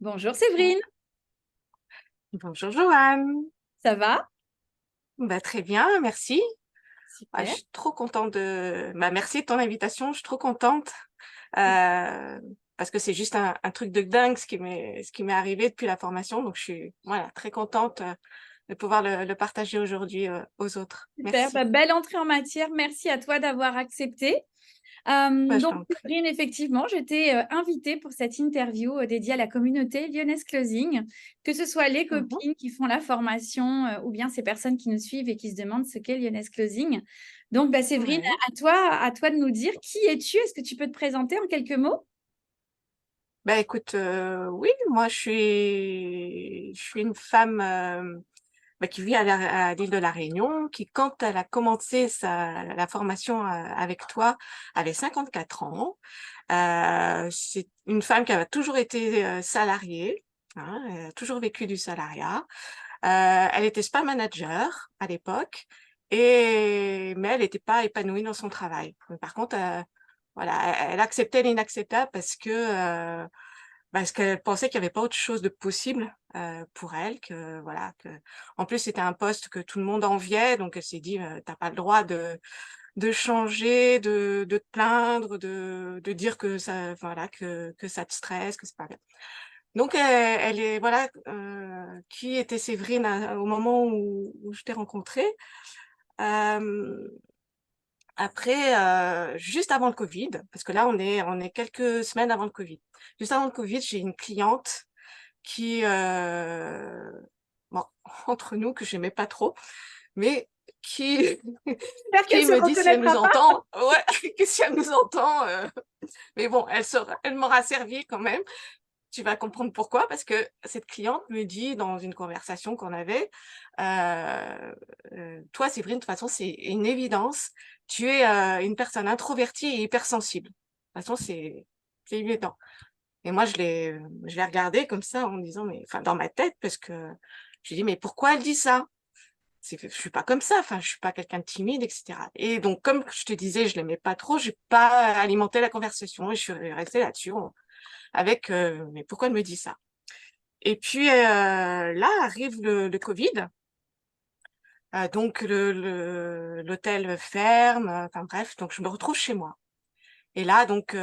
Bonjour Séverine, Bonjour Joanne. ça va? Très bien, merci. Je Super. suis trop contente merci de ton invitation. Je suis trop contente euh, parce que c'est juste un truc de dingue ce qui m'est arrivé depuis la formation. Donc je suis voilà très contente de pouvoir le partager aujourd'hui aux autres. Super, Merci. belle entrée en matière. Merci à toi d'avoir accepté. Je Donc, t'en prie. Séverine, effectivement, j'étais invitée pour cette interview dédiée à la communauté Lyonnaise Closing, que ce soit les Mhm. copines qui font la formation ou bien ces personnes qui nous suivent et qui se demandent ce qu'est Lyonnaise Closing. Donc, Séverine, Ouais. à toi de nous dire qui es-tu? Est-ce que tu peux te présenter en quelques mots? Écoute, oui, moi je suis une femme qui vit à l'île de la Réunion, qui, quand elle a commencé la formation avec toi, avait 54 ans. C'est une femme qui a toujours été salariée, hein, elle a toujours vécu du salariat. Elle était spa manager à l'époque, mais elle n'était pas épanouie dans son travail. Par contre, voilà, elle acceptait l'inacceptable parce qu'elle pensait qu'il n'y avait pas autre chose de possible pour elle, que voilà, que en plus c'était un poste que tout le monde enviait, donc elle s'est dit t'as pas le droit de changer, de te plaindre, de dire que ça voilà que ça te stresse, que c'est pas bien. Donc elle est voilà qui était Séverine au moment où je t'ai rencontrée. Euh, Après, juste avant le Covid, parce que là on est quelques semaines avant le Covid. Juste avant le Covid, j'ai une cliente qui, bon, entre nous, que j'aimais pas trop, mais qui, J'espère qu'elle qui se me dit si elle nous reconnaîtra pas. entend, ouais, que si elle nous entend, mais bon, elle m'aura servi quand même. Tu vas comprendre pourquoi, parce que cette cliente me dit dans une conversation qu'on avait, euh, toi, Séverine, de toute façon, c'est une évidence, tu es une personne introvertie et hypersensible. De toute façon, c'est évident. Et moi, je l'ai regardé comme ça en me disant, mais, enfin, dans ma tête, parce que je lui dis, mais pourquoi elle dit ça? Je suis pas comme ça, enfin, je suis pas quelqu'un de timide, etc. Et donc, comme je te disais, je l'aimais pas trop, j'ai pas alimenté la conversation et je suis restée là-dessus avec, mais pourquoi elle me dit ça? Et puis, là arrive le Covid, donc l'hôtel ferme, enfin bref, donc je me retrouve chez moi. Et là, donc,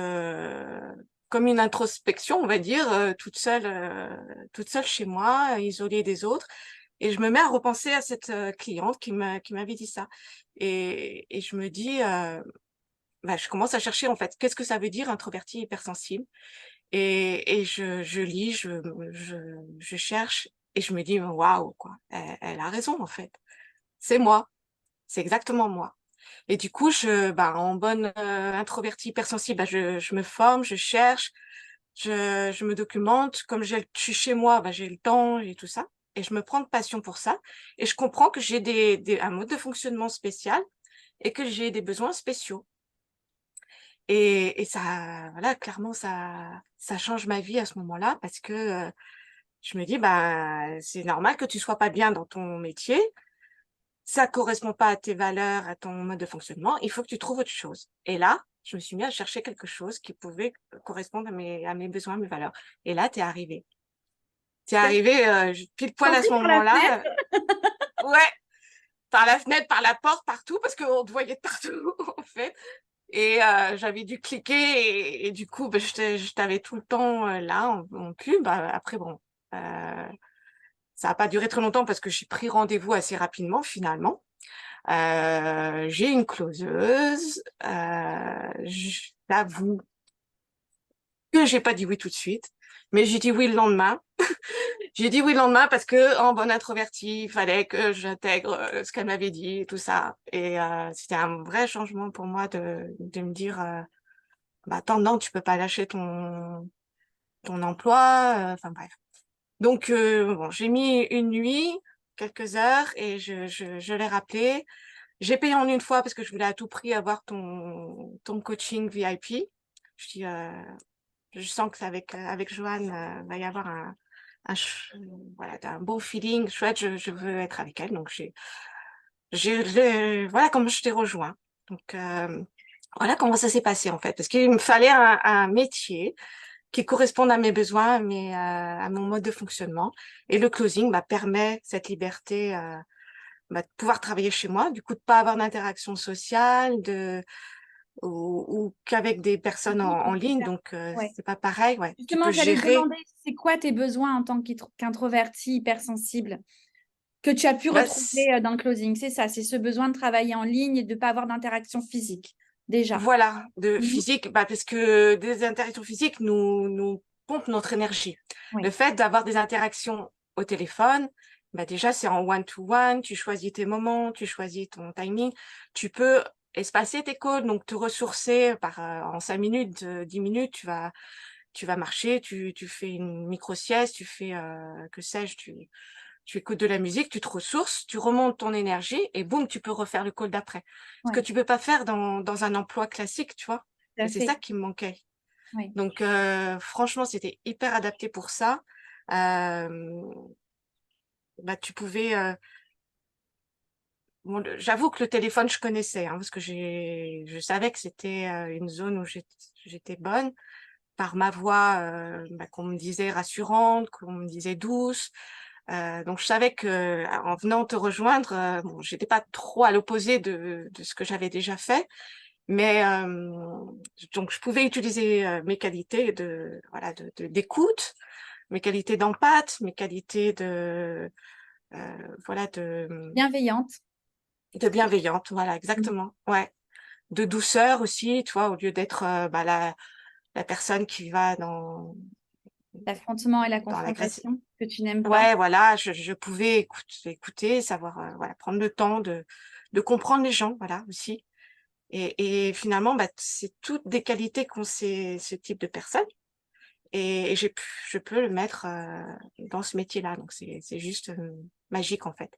comme une introspection, on va dire, toute seule chez moi, isolée des autres. Et je me mets à repenser à cette cliente qui m'avait dit ça. Et je me dis, je commence à chercher en fait, qu'est-ce que ça veut dire introverti hypersensible? Et je lis, je, je cherche et je me dis, waouh, quoi, elle a raison en fait. C'est moi, c'est exactement moi. Et du coup, en bonne introvertie hypersensible, je me forme, je cherche, je me documente. Comme je suis chez moi, j'ai le temps et tout ça. Et je me prends de passion pour ça. Et je comprends que j'ai un mode de fonctionnement spécial et que j'ai des besoins spéciaux. Et ça, voilà, clairement, ça change ma vie à ce moment-là parce que je me dis, c'est normal que tu sois pas bien dans ton métier. Ça correspond pas à tes valeurs, à ton mode de fonctionnement, il faut que tu trouves autre chose. Et là, je me suis mis à chercher quelque chose qui pouvait correspondre à mes besoins, à mes valeurs. Et là, t'es arrivé. T'es Super. arrivé pile poil à Sortie ce par la moment-là. fenêtre. Ouais, par la fenêtre, par la porte, partout, parce qu'on te voyait de partout, en fait. Et j'avais dû cliquer et du coup, je t'avais tout le temps là en pub. Après, bon, euh, ça n'a pas duré très longtemps parce que j'ai pris rendez-vous assez rapidement finalement. J'ai une closeuse. Je t'avoue que j'ai pas dit oui tout de suite, mais j'ai dit oui le lendemain. J'ai dit oui le lendemain parce que en bonne introvertie, il fallait que j'intègre ce qu'elle m'avait dit et tout ça. Et c'était un vrai changement pour moi de me dire, attends, non, tu peux pas lâcher ton emploi. Enfin bref. Donc bon, j'ai mis une nuit, quelques heures, et je l'ai rappelé. J'ai payé en une fois parce que je voulais à tout prix avoir ton coaching VIP. Je dis, je sens que c'est avec Joanne, va y avoir voilà, un beau feeling chouette. Je veux être avec elle. Donc voilà comment je t'ai rejoint. Donc voilà comment ça s'est passé en fait, parce qu'il me fallait un métier qui correspondent à mes besoins, à mon mode de fonctionnement. Et le closing permet cette liberté de pouvoir travailler chez moi, du coup de pas avoir d'interaction sociale, ou qu'avec des personnes en ligne, donc Ouais. c'est pas pareil. Ouais, tu peux Justement, j'allais te gérer. demander, c'est quoi tes besoins en tant qu'introverti hypersensible que tu as pu Bah, retrouver dans le closing? C'est ça, c'est ce besoin de travailler en ligne et de ne pas avoir d'interaction physique, déjà. voilà, de Mhm. physique, parce que des interactions physiques nous pompent notre énergie. Le Oui, fait d'avoir des interactions au téléphone, déjà c'est en one-to-one, tu choisis tes moments, tu choisis ton timing, tu peux espacer tes calls, donc te ressourcer en 5 minutes, 10 minutes, tu vas marcher, tu fais une micro-sieste, tu fais, que sais-je, tu écoutes de la musique, tu te ressources, tu remontes ton énergie et boum, tu peux refaire le call d'après. Ce que ouais, tu peux pas faire dans un emploi classique, tu vois? tout Et à c'est ça fait. qui me manquait. Oui. Donc franchement, c'était hyper adapté pour ça. Hem, Tu pouvais, bon, j'avoue que le téléphone, je connaissais, hein, parce que je savais que c'était, une zone où j'étais bonne par ma voix, qu'on me disait rassurante, qu'on me disait douce. Donc je savais que en venant te rejoindre, bon, j'étais pas trop à l'opposé de ce que j'avais déjà fait, mais donc je pouvais utiliser, mes qualités de voilà, d'écoute, mes qualités d'empathe, mes qualités voilà, Bienveillante. de bienveillante, voilà, Mhm. exactement, ouais. De douceur aussi, tu vois? Au lieu d'être, la personne qui va L'affrontement et la dans l'agressivité. confrontation que tu n'aimes pas. Ouais, voilà, je pouvais écouter, savoir, voilà, prendre le temps de comprendre les gens, voilà, aussi. Et finalement, c'est toutes des qualités qu'ont ce type de personnes et je peux le mettre, dans ce métier-là, donc c'est juste, magique, en fait.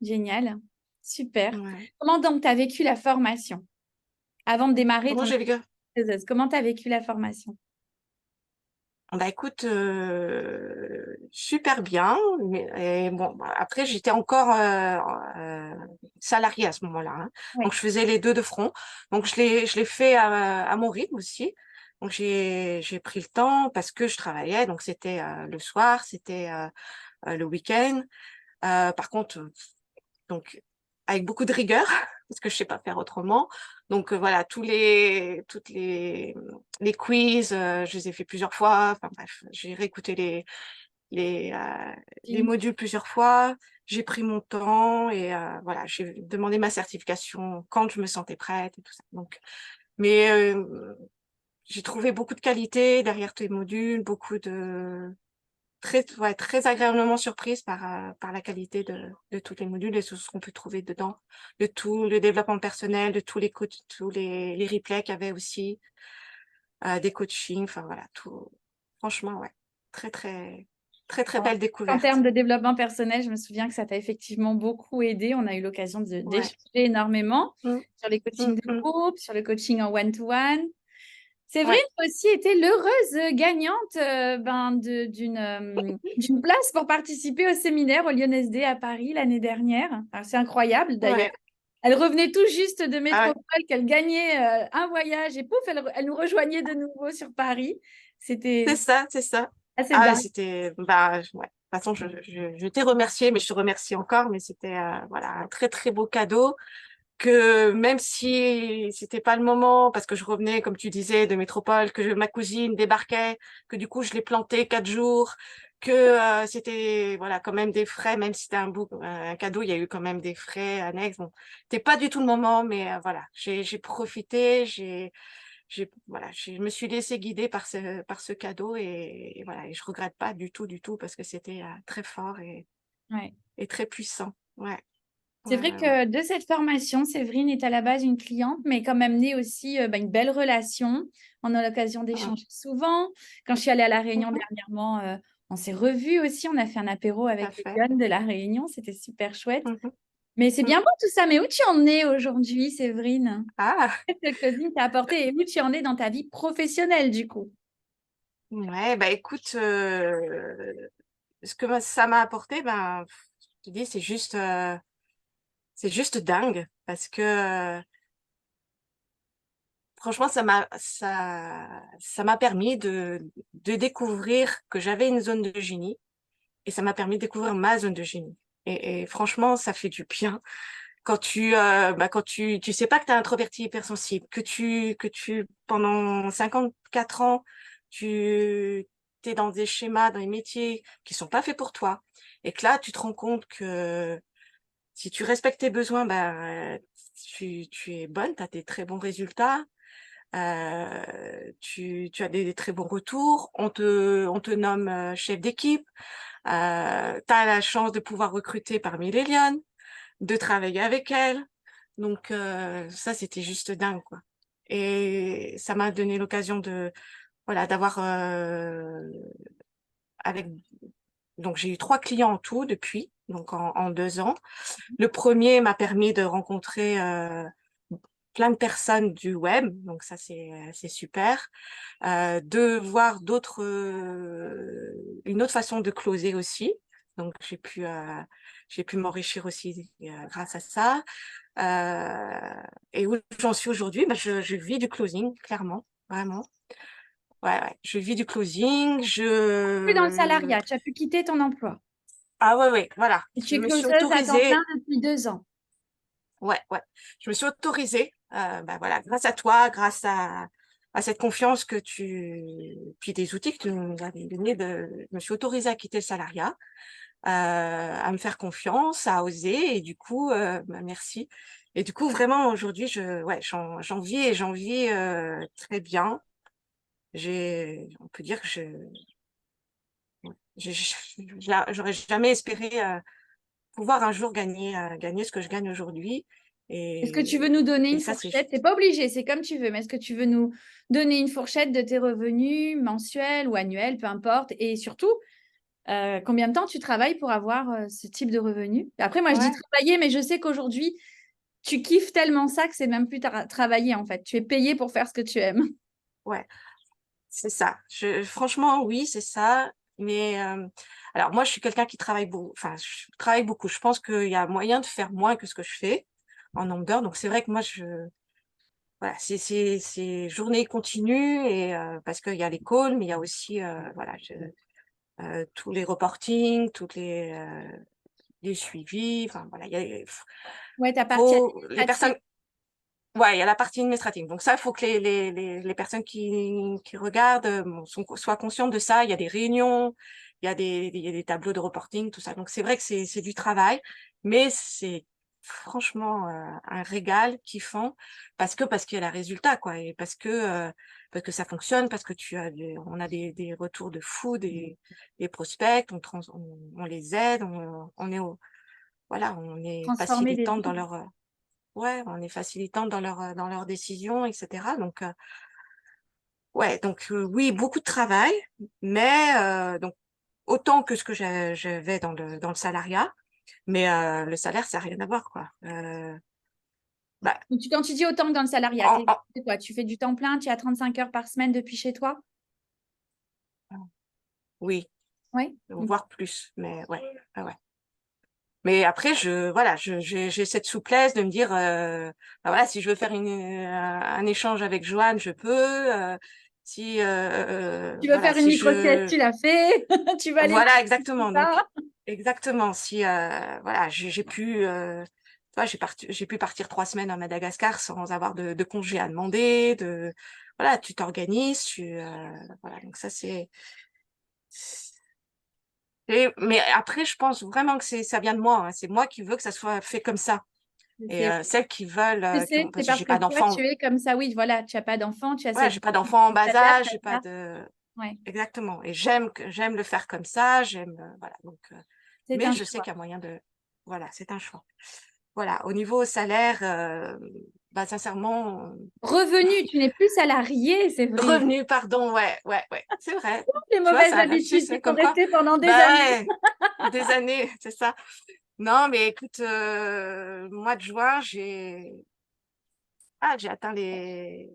Génial. Super. Ouais. Comment donc tu as vécu la formation avant de démarrer Comment ton j'ai vécu? thèse? Comment tu as vécu la formation? Écoute, super bien, mais et bon, après j'étais encore, salariée à ce moment-là, hein. Donc Oui. je faisais les 2 de front. Donc je l'ai fait à mon rythme aussi. Donc j'ai pris le temps parce que je travaillais, donc c'était, le soir, c'était, le week-end. Par contre, donc avec beaucoup de rigueur, parce que je sais pas faire autrement. Donc voilà, les quiz, je les ai fait plusieurs fois. Enfin bref, j'ai réécouté les, les Film. modules plusieurs fois. J'ai pris mon temps et voilà, j'ai demandé ma certification quand je me sentais prête et tout ça. Donc mais j'ai trouvé beaucoup de qualité derrière tes modules, beaucoup de ouais, très agréablement surprise par la qualité de tous les modules et ce qu'on peut trouver dedans, de tout le développement personnel, de tous les replays qu'il y avait aussi, des coachings, enfin voilà, tout. Franchement, ouais, très, très, très, très Bon, belle en termes découverte. de développement personnel, je me souviens que ça t'a effectivement beaucoup aidé. On a eu l'occasion Ouais. d'échanger énormément Mmh, sur les mmh, coachings de mmh. groupe, sur le coaching en one-to-one. Séverine Ouais, aussi était l'heureuse gagnante d'une place pour participer au séminaire au Lyonnais-D à Paris l'année dernière. Alors, c'est incroyable d'ailleurs. ouais, Elle revenait tout juste de ah ouais, métropole, qu'elle gagnait un voyage et pouf, elle nous rejoignait de nouveau sur Paris. c'est C'était ça, c'est ça. assez Ah ouais, dingue. c'était, ouais. De toute façon, je t'ai remercié, mais je te remercie encore, mais c'était, voilà, un très, très beau cadeau. Que même si c'était pas le moment, parce que je revenais, comme tu disais, de métropole, que ma cousine débarquait, que du coup je l'ai plantée 4 jours, que c'était voilà quand même des frais, même si c'était un cadeau, il y a eu quand même des frais annexes. Bon, c'était pas du tout le moment, mais voilà, j'ai profité, voilà, je me suis laissée guider par ce cadeau et voilà, et je regrette pas du tout, parce que c'était très fort Ouais. et très puissant. Ouais, C'est ouais, vrai ouais, ouais. que de cette formation, Séverine est à la base une cliente, mais quand même née aussi une belle relation. On a l'occasion Mm. d'échanger souvent. Quand je suis allée à La Réunion Mhm. dernièrement, on s'est revus aussi. On a fait un apéro Tout à avec les fait. jeunes de La Réunion. C'était super chouette. Mmh mh. Mais c'est bien Mmh. beau tout ça. Mais où tu en es aujourd'hui, Séverine? Ah! Qu'est-ce que le closing t'a apporté et où tu en es dans ta vie professionnelle, du coup? Ouais, écoute, ce que ça m'a apporté, je te dis, c'est juste dingue parce que, franchement, ça m'a permis de découvrir que j'avais une zone de génie et ça m'a permis de découvrir ma zone de génie. Et franchement, ça fait du bien quand tu sais pas que tu es introverti hypersensible, pendant 54 ans, tu es dans des schémas, dans des métiers qui sont pas faits pour toi et que là, tu te rends compte que si tu respectes tes besoins, tu es bonne, tu as des très bons résultats, tu as des très bons retours, on te nomme chef d'équipe, tu as la chance de pouvoir recruter parmi les lionnes, de travailler avec elles. Donc ça, c'était juste dingue, quoi. Et ça m'a donné l'occasion de, voilà, d'avoir avec. Donc j'ai eu 3 clients en tout depuis, donc en 2 ans. Le premier m'a permis de rencontrer plein de personnes du web, donc ça c'est super. De voir une autre façon de closer aussi. Donc j'ai pu m'enrichir aussi grâce à ça. Et où j'en suis aujourd'hui, je vis du closing, clairement, vraiment. Ouais, ouais, je vis du closing. Plus dans le salariat, tu as pu quitter ton emploi. Ah ouais, ouais, voilà. Et tu Je es me suis closeuse à temps plein autorisée. depuis 2 ans. Ouais, ouais. Je me suis autorisée, voilà, grâce à toi, à cette confiance puis des outils que tu nous as donnés, je me suis autorisée à quitter le salariat, à me faire confiance, à oser, et du coup, merci. Et du coup, vraiment, aujourd'hui, ouais, j'en vis et j'en vis très bien. On peut dire que j'aurais jamais espéré pouvoir un jour gagner ce que je gagne aujourd'hui. Est-ce que tu veux nous donner Et une ça, c'est fourchette? C'est pas obligé, c'est comme tu veux, mais est-ce que tu veux nous donner une fourchette de tes revenus mensuels ou annuels, peu importe, et surtout, combien de temps tu travailles pour avoir ce type de revenus? Après, moi, je dis ouais, travailler, mais je sais qu'aujourd'hui, tu kiffes tellement ça que c'est même plus travailler, en fait. Tu es payé pour faire ce que tu aimes. ouais, c'est ça. Franchement, oui, c'est ça. Mais alors moi, je suis quelqu'un qui travaille beaucoup. Enfin, je travaille beaucoup. Je pense qu'il y a moyen de faire moins que ce que je fais en nombre d'heures. Donc c'est vrai que moi, voilà, c'est journée continue et parce qu'il y a les calls, mais il y a aussi voilà, tous les reportings, les suivis. Enfin voilà, Ouais, ta partie les administrative. personnes. Ouais, il y a la partie administrative. Donc ça, il faut que les personnes qui regardent soient conscientes de ça. Il y a des réunions, il y a des tableaux de reporting, tout ça. Donc c'est vrai que c'est du travail, mais c'est franchement un régal kiffant parce qu'il y a la résultat, quoi, et parce que ça fonctionne, parce que on a des retours de fou, des prospects, on les aide, voilà, on est Transformer des facilitant vies. dans leur ouais, on est facilitant dans leurs décisions, etc. Donc, ouais, donc oui, beaucoup de travail, mais donc autant que ce que j'avais dans le salariat, mais le salaire, ça n'a rien à voir, quoi. Bah, Donc, quand tu dis autant que dans le salariat, en- en- c'est quoi? Tu fais du temps plein, tu es à 35 heures par semaine depuis chez toi? oui, Oui. voire plus, mais ouais, ouais, ouais. Mais après, voilà, j'ai cette souplesse de me dire, bah voilà, si je veux faire un échange avec Joanne, je peux. Si, Tu veux voilà, faire une si micro-sieste, je tu l'as fait. Tu vas aller Voilà, tu fais exactement. Donc, ça. exactement. Si, voilà, j'ai pu, tu vois, j'ai pu partir 3 semaines à Madagascar sans avoir de congé à demander. Voilà, tu t'organises. Voilà. Donc ça, mais après, je pense vraiment que ça vient de moi, hein. C'est moi qui veux que ça soit fait comme ça. Et C'est celles qui veulent, c'est parce que parce j'ai que pas toi, d'enfants. tu es comme ça. Oui, voilà, tu n'as pas d'enfant, tu as Ouais, cette j'ai pas vie, d'enfants en tu bas t'adaptes âge, à j'ai pas ça. de. Ouais, Exactement. Et j'aime le faire comme ça. Voilà. Donc, c'est mais un je sais choix. qu'il y a moyen de. Voilà, c'est un choix. Voilà, au niveau salaire, sincèrement, Revenu, tu n'es plus salarié, Séverine. revenu, pardon, ouais, ouais, ouais, c'est vrai. Les Tu vois, mauvaises c'est un lapsus, habitudes qui sont comme quoi. restées pendant des Bah années. ouais, des années, c'est ça. Non, mais écoute, mois de juin, j'ai atteint les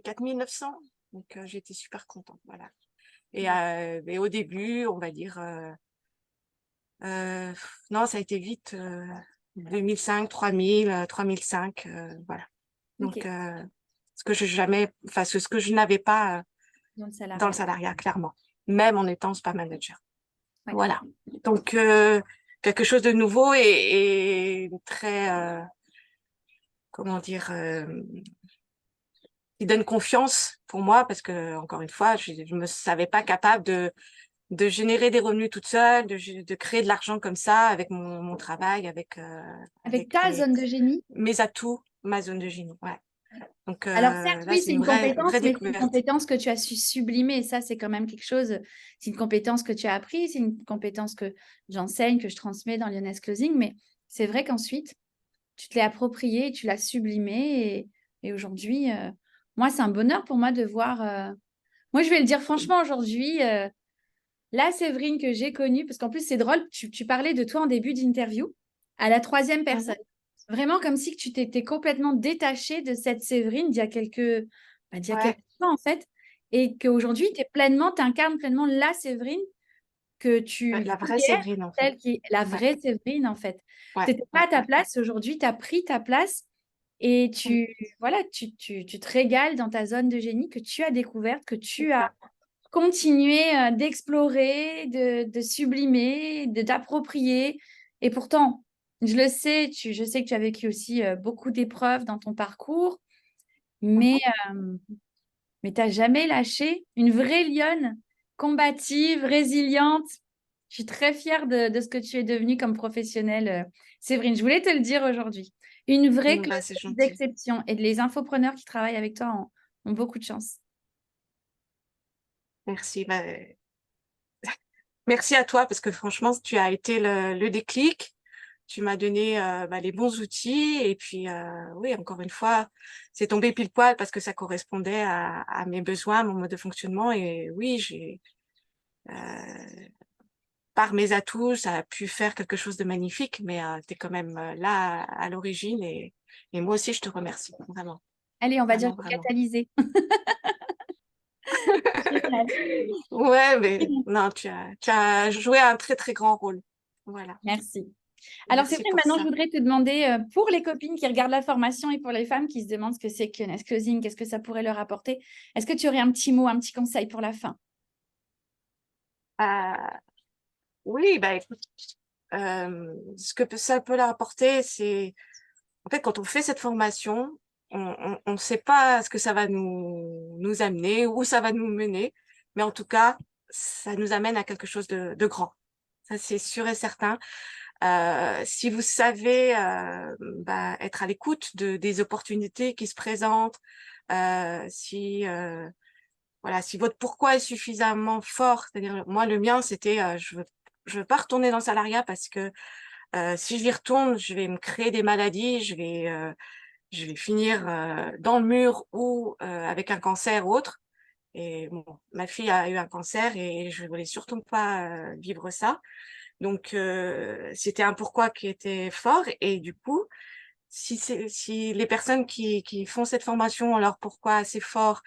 4 900. Donc, j'étais super contente, voilà. Bon, Et au début, on va dire, non, ça a été vite, 2005, 3000, 3005, voilà. ok. Donc, ce que je n'avais pas Dans le dans le salariat. salariat, clairement, même en étant spa manager. Ouais. Voilà. Donc, quelque chose de nouveau et très, comment dire, qui donne confiance pour moi parce que, encore une fois, je ne me savais pas capable de générer des revenus toute seule, de créer de l'argent comme ça avec mon travail, Avec avec ta zone de génie. mes atouts, ma zone de génie. Ouais. Donc Alors certes, là, oui, c'est c'est une une vraie compétence, mais c'est une découverte. compétence que tu as su sublimer. Et ça, c'est quand même quelque chose. C'est une compétence que tu as appris, c'est une compétence que j'enseigne, que je transmets dans Lyonnaise Closing. Mais c'est vrai qu'ensuite, tu te l'es approprié, tu l'as sublimé. Et aujourd'hui, moi, c'est un bonheur pour moi de voir. Moi, je vais le dire franchement aujourd'hui, la Séverine que j'ai connue, parce qu'en plus, c'est drôle, tu parlais de toi en début d'interview à la troisième Mhm. personne. Vraiment comme si que tu t'étais complètement détachée de cette Séverine d'il y a Ouais, quelques temps, en fait, et qu'aujourd'hui, tu incarnes pleinement la Séverine que tu la vraie voulais être, Séverine, en fait. celle qui est la Ouais, vraie Séverine, en fait. ouais, Tu n'étais pas ouais, à ta ouais. place, aujourd'hui, tu as pris ta place et Mm. voilà, tu te régales dans ta zone de génie que tu as découverte, que C'est tu as ça. continuer d'explorer, de sublimer, de t'approprier. Et pourtant, je le sais, je sais que tu as vécu aussi beaucoup d'épreuves dans ton parcours, mais, Mhm. euh, mais tu n'as jamais lâché. Une vraie lionne, combative, résiliente. Je suis très fière de ce que tu es devenue comme professionnelle, Séverine. Je voulais te le dire aujourd'hui. Une vraie Bah, c'est closeuse gentil. d'exception. Et les infopreneurs qui travaillent avec toi ont beaucoup de chance. Merci. Bah, merci à toi parce que franchement, tu as été le déclic. Tu m'as donné bah, les bons outils et puis oui, encore une fois, c'est tombé pile poil parce que ça correspondait à mes besoins, à mon mode de fonctionnement et oui, j'ai par mes atouts, ça a pu faire quelque chose de magnifique, mais tu es quand même là à l'origine et moi aussi je te remercie vraiment, Allez, on va dire vraiment, vraiment. catalyser. Génial. Ouais, mais non, tu as joué un très très grand rôle. Voilà, Merci. Alors, c'est merci vrai, pour maintenant, je ça. voudrais te demander, pour les copines qui regardent la formation et pour les femmes qui se demandent ce que c'est que Nest Closing, qu'est-ce que ça pourrait leur apporter, est-ce que tu aurais un petit mot, un petit conseil pour la fin? Euh, oui, bah écoute, ce que ça peut leur apporter, c'est en fait quand on fait cette formation, on ne sait pas ce que ça va nous amener, où ça va nous mener, mais en tout cas, ça nous amène à quelque chose de grand. Ça, c'est sûr et certain. Si vous savez bah, être à l'écoute des opportunités qui se présentent, si voilà, si votre pourquoi est suffisamment fort, c'est-à-dire moi le mien c'était je veux pas retourner dans le salariat parce que si j'y retourne, je vais me créer des maladies, je vais finir dans le mur ou avec un cancer ou autre. Et bon, ma fille a eu un cancer et je voulais surtout pas vivre ça. Donc, c'était un pourquoi qui était fort. Et du coup, si les personnes qui font cette formation ont leur pourquoi assez fort,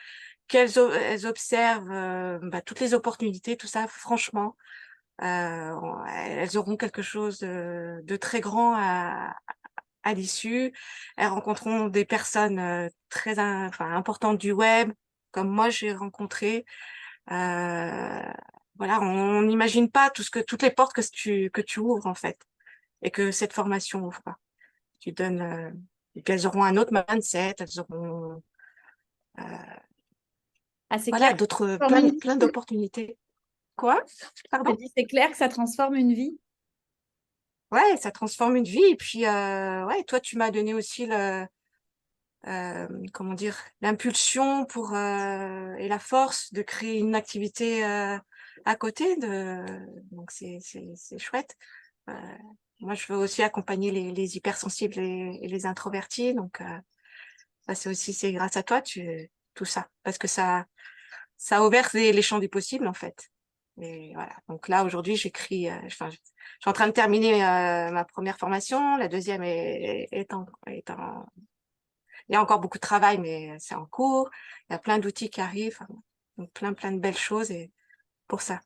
elles observent bah, toutes les opportunités, tout ça, franchement, elles auront quelque chose de très grand à l'issue. Elles rencontreront des personnes enfin, importantes du web, comme moi j'ai rencontré. Euh, voilà, on n'imagine pas toutes les portes que tu ouvres en fait et que cette formation ouvre. Quoi. Tu donnes, et qu'elles auront un autre mindset, elles auront Ah, c'est clair voilà que ça d'autres transforme une vie. plein d'opportunités. Quoi? Je Pardon? dis, c'est clair que ça transforme une vie. Ouais, ça transforme une vie et puis ouais, toi tu m'as donné aussi comment dire l'impulsion pour et la force de créer une activité à côté donc c'est chouette. Euh, moi, je veux aussi accompagner les hypersensibles et les introvertis. Donc, ça, c'est grâce à toi, tout ça. Parce que ça a ouvert les champs des possibles, en fait. Et voilà. Donc là, aujourd'hui, je suis en train de terminer ma première formation. La deuxième il y a encore beaucoup de travail, mais c'est en cours. Il y a plein d'outils qui arrivent. Donc, plein de belles choses et pour ça.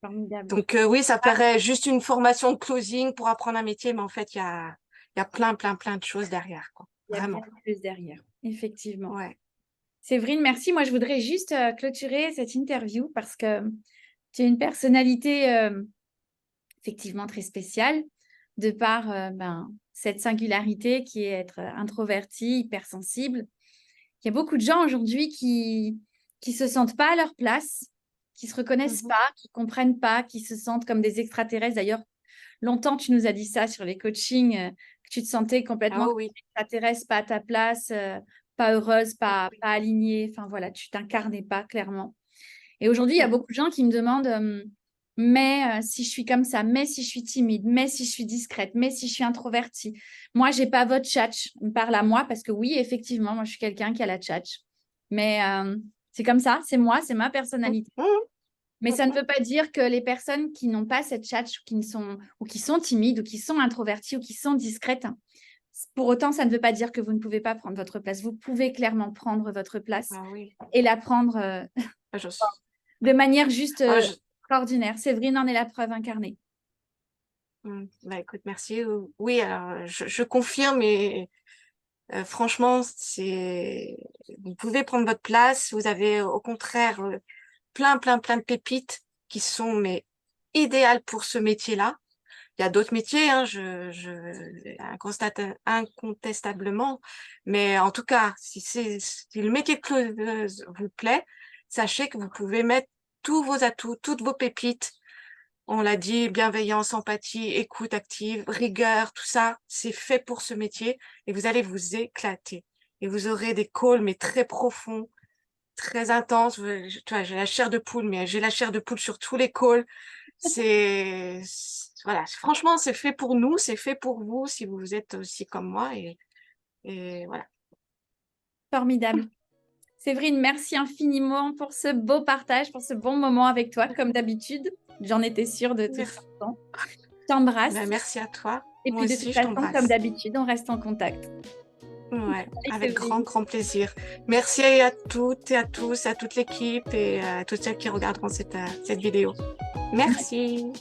Formidable. Donc oui, ça paraît juste une formation de closing pour apprendre un métier, mais en fait, il y a plein de choses derrière, quoi. Il y a bien Vraiment. plus derrière, effectivement. Ouais. Séverine, merci. Moi, je voudrais juste clôturer cette interview parce que tu as une personnalité effectivement très spéciale de par cette singularité qui est être introverti, hypersensible. Il y a beaucoup de gens aujourd'hui qui se sentent pas à leur place, qui se reconnaissent pas, qui comprennent pas, qui se sentent comme des extraterrestres. D'ailleurs, longtemps, tu nous as dit ça sur les coachings, que tu te sentais complètement Oh comme oui, extraterrestre, pas à ta place, pas heureuse, pas alignée. Enfin voilà, tu t'incarnais pas clairement. Et aujourd'hui, il y a beaucoup de gens qui me demandent, mais si je suis comme ça, mais si je suis timide, mais si je suis discrète, mais si je suis introvertie, moi, j'ai pas votre tchatch. On me parle à moi parce que oui, effectivement, moi, je suis quelqu'un qui a la tchatch. Mais c'est comme ça, c'est moi, c'est ma personnalité. Mais ça ne veut pas dire que les personnes qui n'ont pas cette tchatch ou qui sont timides ou qui sont introverties ou qui sont discrètes, pour autant, ça ne veut pas dire que vous ne pouvez pas prendre votre place. Vous pouvez clairement prendre votre place ah oui. et la prendre Ah, je, de manière juste ah, je- extraordinaire. Séverine en est la preuve incarnée. Bah, écoute, merci. Oui, alors, je confirme et franchement, vous pouvez prendre votre place. Vous avez au contraire plein de pépites qui sont mais idéales pour ce métier-là. Il y a d'autres métiers, hein, incontestablement, mais en tout cas, si le métier de closeuse vous plaît, sachez que vous pouvez mettre tous vos atouts, toutes vos pépites. On l'a dit, bienveillance, empathie, écoute active, rigueur, tout ça, c'est fait pour ce métier et vous allez vous éclater. Et vous aurez des calls, mais très profonds, très intenses. Tu vois, j'ai la chair de poule, mais j'ai la chair de poule sur tous les calls. Voilà, franchement, c'est fait pour nous, c'est fait pour vous si vous êtes aussi comme moi et voilà. Formidable. Séverine, merci infiniment pour ce beau partage, pour ce bon moment avec toi, comme d'habitude. J'en étais sûre de toute Merci. façon. Je t'embrasse. Ben, merci à toi. Et Moi puis de toute aussi, je façon, comme t'embrasse. d'habitude, on reste en contact. Ouais, Salut, avec Séverine. grand plaisir. Merci à toutes et à tous, à toute l'équipe et à toutes celles qui regarderont cette vidéo. Merci.